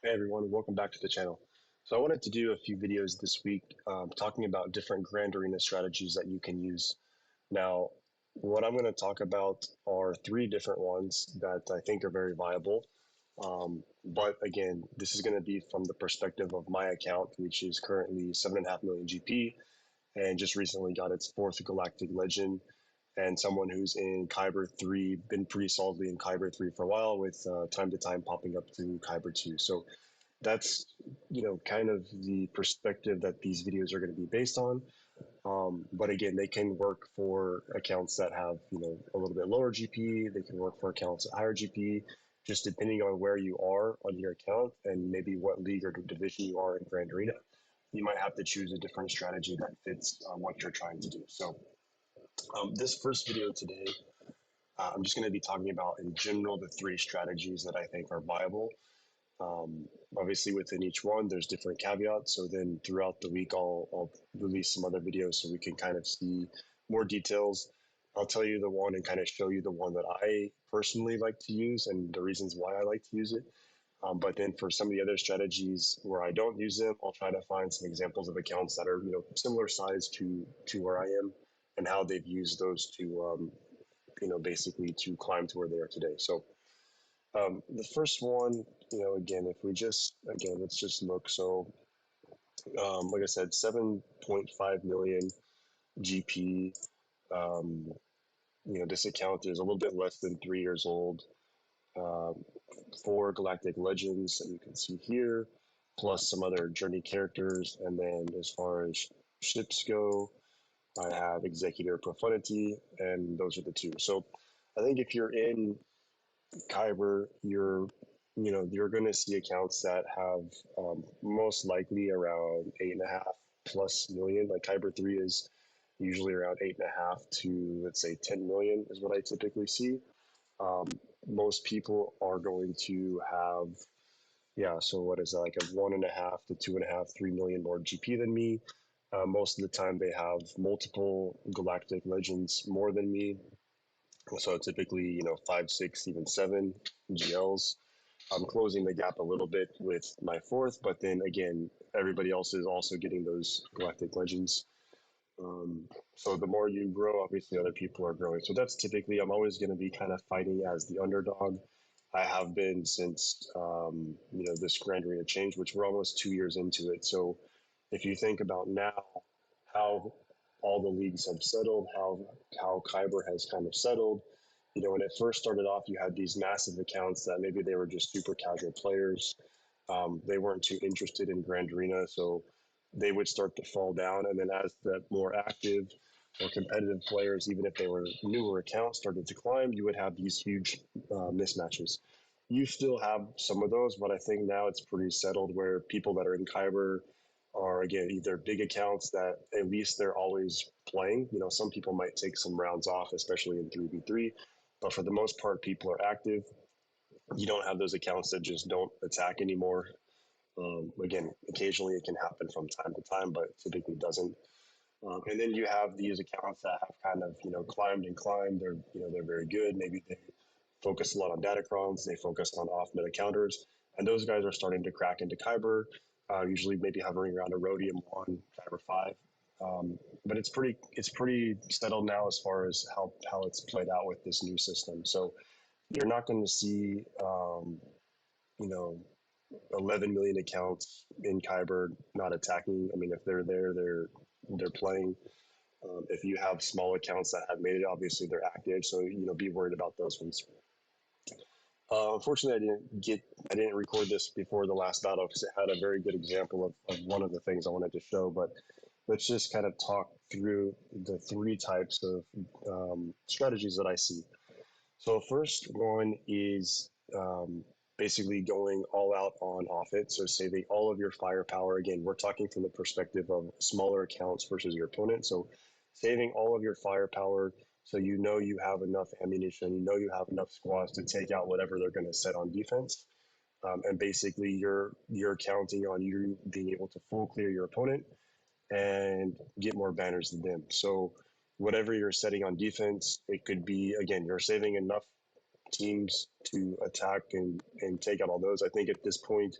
Hey everyone, welcome back to the channel. So I wanted to do a few videos this week talking about different Grand Arena strategies that you can use. Now, what I'm going to talk about are three different ones that I think are very viable. But again, this is going to be from the perspective of my account, which is currently 7.5 million GP and just recently got its fourth Galactic Legend, and someone who's in Kyber 3, been pretty solidly in Kyber 3 for a while, with time to time popping up to Kyber 2. So that's kind of the perspective that these videos are going to be based on. But again, they can work for accounts that have a little bit lower GP. They can work for accounts at higher GP, just depending on where you are on your account and maybe what league or division you are in Grand Arena. You might have to choose a different strategy that fits what you're trying to do. So this first video today, I'm just going to be talking about in general the three strategies that I think are viable. Obviously, within each one, there's different caveats. So then throughout the week, I'll release some other videos so we can kind of see more details. I'll tell you the one and kind of show you the one that I personally like to use and the reasons why I like to use it. But then for some of the other strategies where I don't use them, I'll try to find some examples of accounts that are similar size to where I am and how they've used those to basically to climb to where they are today. So the first one, again, if we just, again, let's just look. So, like I said, 7.5 million GP. Um, this account is a little bit less than 3 years old. Um, four Galactic Legends that you can see here, plus some other journey characters. And then as far as ships go, I have Executor Profundity, and those are the two. So I think if you're in Kyber, you're going to see accounts that have most likely around 8.5+ million. Like Kyber 3 is usually around 8.5 to, let's say, 10 million is what I typically see. Um, Most people are going to have, yeah, so what is that, like a 1.5 to 2.5, 3 million more GP than me. Most of the time, they have multiple Galactic Legends more than me. So typically, five, six, even seven GLs. I'm closing the gap a little bit with my fourth, but then again, everybody else is also getting those Galactic Legends. Um, so the more you grow, obviously other people are growing. So that's typically, I'm always going to be kind of fighting as the underdog. I have been since this Grand Arena change, which we're almost 2 years into it. So if you think about now how all the leagues have settled, how Kyber has kind of settled. When it first started off, you had these massive accounts that maybe they were just super casual players. They weren't too interested in Grand Arena, so they would start to fall down. And then as the more active or competitive players, even if they were newer accounts, started to climb, you would have these huge mismatches. You still have some of those, but I think now it's pretty settled where people that are in Kyber are, again, either big accounts that at least they're always playing. Some people might take some rounds off, especially in 3v3, but for the most part, people are active. You don't have those accounts that just don't attack anymore. Again, occasionally it can happen from time to time, but typically doesn't. And then you have these accounts that have kind of climbed and climbed. They're very good. Maybe they focus a lot on datacrons. They focus on off meta counters, and those guys are starting to crack into Kyber. Usually, maybe hovering around a Rhodium 1, Kyber 5. But it's pretty settled now as far as how it's played out with this new system. So you're not going to see you know 11 million accounts in Kyber not attacking. I mean, if they're there, they're playing. If you have small accounts that have made it, obviously they're active. So be worried about those ones. Unfortunately, I didn't record this before the last battle because it had a very good example of one of the things I wanted to show. But let's just kind of talk through the three types of strategies that I see. So first one is basically going all out on offense. So saving all of your firepower. Again, we're talking from the perspective of smaller accounts versus your opponent. So saving all of your firepower so you have enough ammunition, you have enough squads to take out whatever they're going to set on defense. And basically you're counting on you being able to full clear your opponent and get more banners than them. So whatever you're setting on defense, it could be, again, you're saving enough teams to attack and take out all those. I think at this point,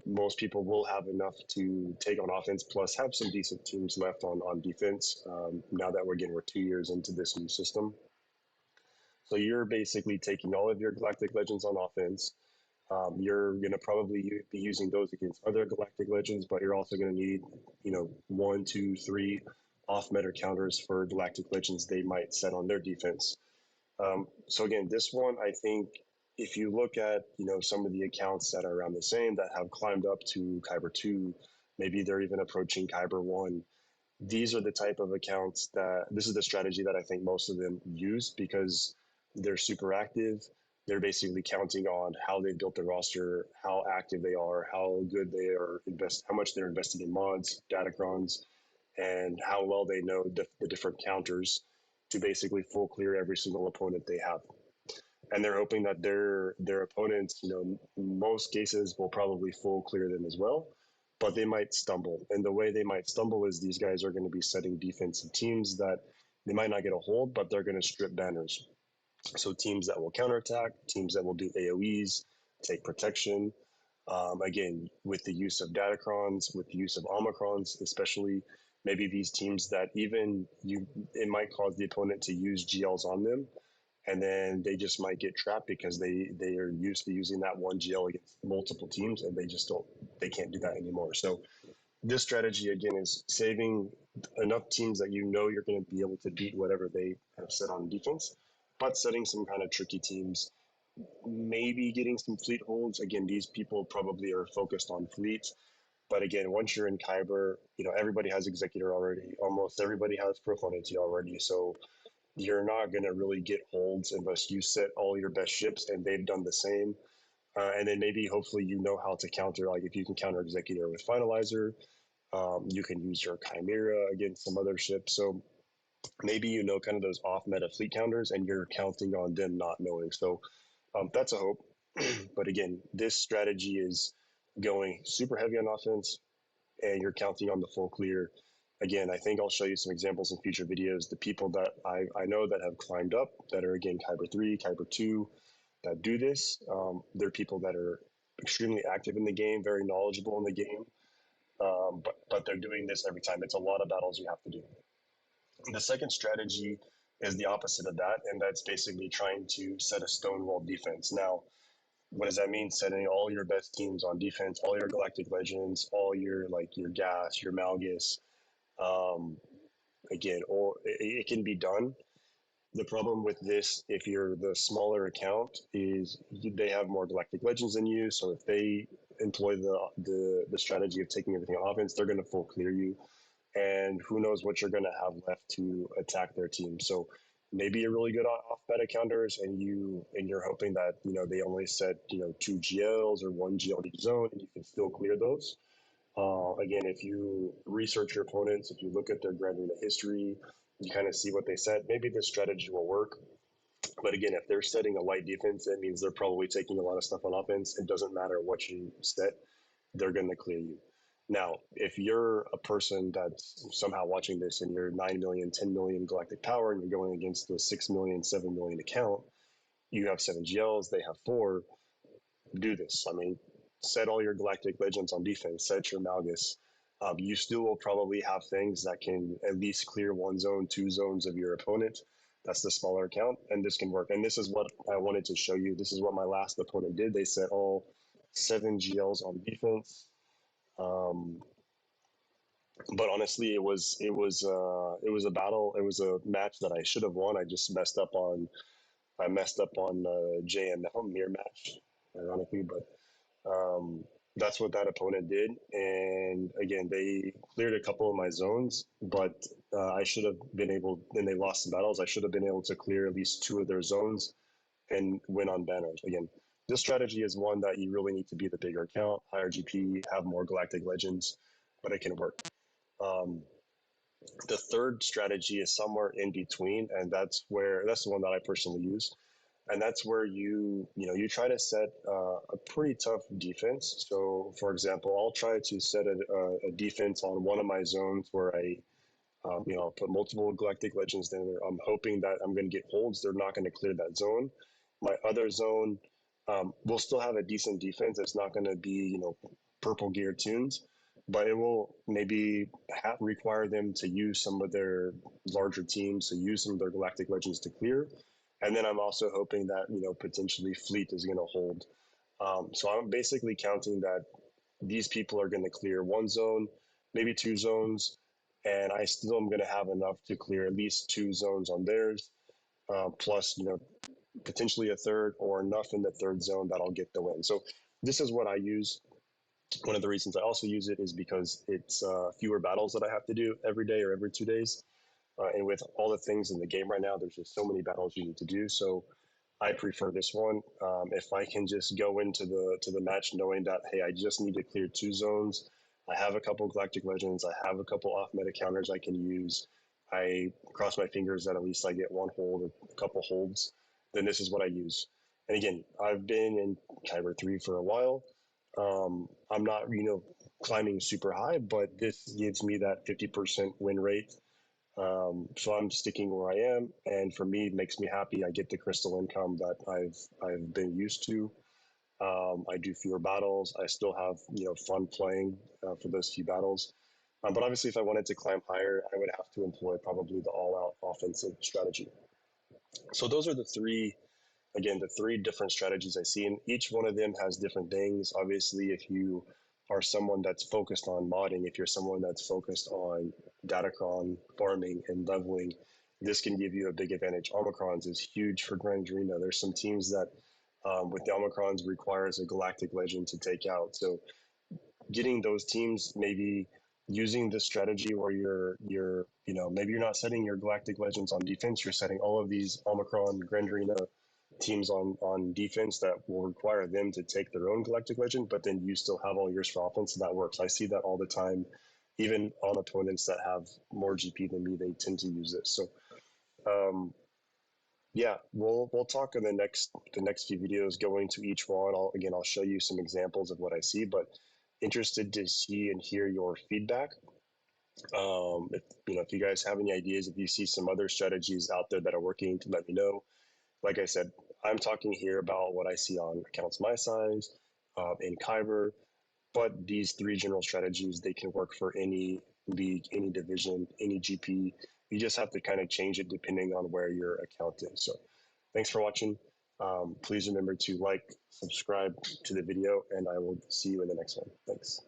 most people will have enough to take on offense, plus have some decent teams left on defense. Now that we're 2 years into this new system, so you're basically taking all of your Galactic Legends on offense. You're going to probably be using those against other Galactic Legends, but you're also going to need, one, two, three off meta counters for Galactic Legends they might set on their defense. So again, this one, I think if you look at, some of the accounts that are around the same that have climbed up to Kyber 2, maybe they're even approaching Kyber 1. These are the type of accounts that this is the strategy that I think most of them use because they're super active. They're basically counting on how they built their roster, how active they are, how good they are, how much they're investing in mods, datacrons, and how well they know the different counters to basically full clear every single opponent they have. And they're hoping that their opponents, most cases will probably full clear them as well, but they might stumble. And the way they might stumble is these guys are going to be setting defensive teams that they might not get a hold, but they're going to strip banners. So teams that will counterattack, teams that will do AOEs, take protection. Again, with the use of datacrons, with the use of omicrons, especially maybe these teams that even it might cause the opponent to use GLs on them, and then they just might get trapped because they are used to using that one GL against multiple teams, and they can't do that anymore. So this strategy again is saving enough teams that you're going to be able to beat whatever they have set on defense, but setting some kind of tricky teams, maybe getting some fleet holds. Again, these people probably are focused on fleets, but again, once you're in Kyber, everybody has Executor already. Almost everybody has Profundity already. So you're not going to really get holds unless you set all your best ships and they've done the same. And then maybe hopefully you know how to counter, like if you can counter Executor with Finalizer, you can use your Chimera against some other ships. So maybe kind of those off meta fleet counters and you're counting on them not knowing. So that's a hope. But again, this strategy is going super heavy on offense and you're counting on the full clear. Again, I think I'll show you some examples in future videos. The people that I know that have climbed up, that are again Kyber 3, Kyber 2, that do this, they're people that are extremely active in the game, very knowledgeable in the game, but they're doing this every time. It's a lot of battles you have to do. The second strategy is the opposite of that, and that's basically trying to set a stonewall defense. Now, what does that mean? Setting all your best teams on defense, all your Galactic Legends, all your your Gas, your Malgus. Um, Again, or it can be done. The problem with this, if you're the smaller account, is they have more Galactic Legends than you. So if they employ the strategy of taking everything on offense, they're going to full clear you, and who knows what you're going to have left to attack their team. So maybe you're really good off meta counters, and you're hoping that they only set two GLs or one GL in each zone, and you can still clear those. Again, if you research your opponents, if you look at their Grand Arena history, you kind of see what they said. Maybe this strategy will work. But again, if they're setting a light defense, it means they're probably taking a lot of stuff on offense. It doesn't matter what you set, they're going to clear you. Now, if you're a person that's somehow watching this and you're 9 million, 10 million galactic power and you're going against the 6 million, 7 million account, you have 7 GLs, they have 4, do this. I mean, set all your Galactic Legends on defense, set your Malgus. You still will probably have things that can at least clear one zone, two zones of your opponent. That's the smaller account, and this can work. And this is what I wanted to show you. This is what my last opponent did. They set all 7 GLs on defense. Um, but honestly, it was a battle. It was a match that I should have won. I messed up on JML mirror match, ironically, but that's what that opponent did. And again, they cleared a couple of my zones, but I should have been able, and they lost some battles. I should have been able to clear at least 2 of their zones and win on banners. Again, this strategy is one that you really need to be the bigger account, higher GP, have more Galactic Legends, but it can work. Um, the third strategy is somewhere in between, and that's the one that I personally use, and that's where you try to set a pretty tough defense. So, for example, I'll try to set a defense on one of my zones where I'll put multiple Galactic Legends in there. I'm hoping that I'm going to get holds. They're not going to clear that zone. My other zone will still have a decent defense. It's not going to be, purple gear tunes, but it will maybe require them to use some of their larger teams, to use some of their Galactic Legends to clear. And then I'm also hoping that, potentially Fleet is going to hold. So I'm basically counting that these people are going to clear one zone, maybe two zones, and I still am going to have enough to clear at least two zones on theirs, plus, potentially a third or enough in the third zone that I'll get the win. So this is what I use. One of the reasons I also use it is because it's fewer battles that I have to do every day or every 2 days. And with all the things in the game right now, there's just so many battles you need to do. So I prefer this one. If I can just go into the match knowing that, hey, I just need to clear two zones. I have a couple Galactic Legends. I have a couple off meta counters I can use. I cross my fingers that at least I get one hold or a couple holds. Then this is what I use. And again, I've been in Kyber 3 for a while. I'm not, climbing super high, but this gives me that 50% win rate, so I'm sticking where I am, and for me, it makes me happy. I get the crystal income that I've been used to. I do fewer battles. I still have fun playing for those few battles. But obviously, if I wanted to climb higher, I would have to employ probably the all-out offensive strategy. So those are the three different strategies I see, and each one of them has different things. Obviously, if you are someone that's focused on modding, if you're someone that's focused on datacron farming and leveling, this can give you a big advantage. Omicrons is huge for Grand Arena. There's some teams that with the Omicrons requires a galactic legend to take out. So getting those teams, maybe using this strategy where maybe you're not setting your galactic legends on defense, you're setting all of these Omicron Grand Arena teams on defense that will require them to take their own galactic legend, but then you still have all yours for offense. So that works. I see that all the time. Even on opponents that have more GP than me, they tend to use this. So yeah, we'll talk in the next few videos going to each one. I'll show you some examples of what I see, but interested to see and hear your feedback. If you guys have any ideas, if you see some other strategies out there that are working, to let me know. Like I said, I'm talking here about what I see on accounts my size, in Kyber, but these three general strategies, they can work for any league, any division, any GP. You just have to kind of change it depending on where your account is. So thanks for watching. Please remember to like, subscribe to the video, and I will see you in the next one. Thanks.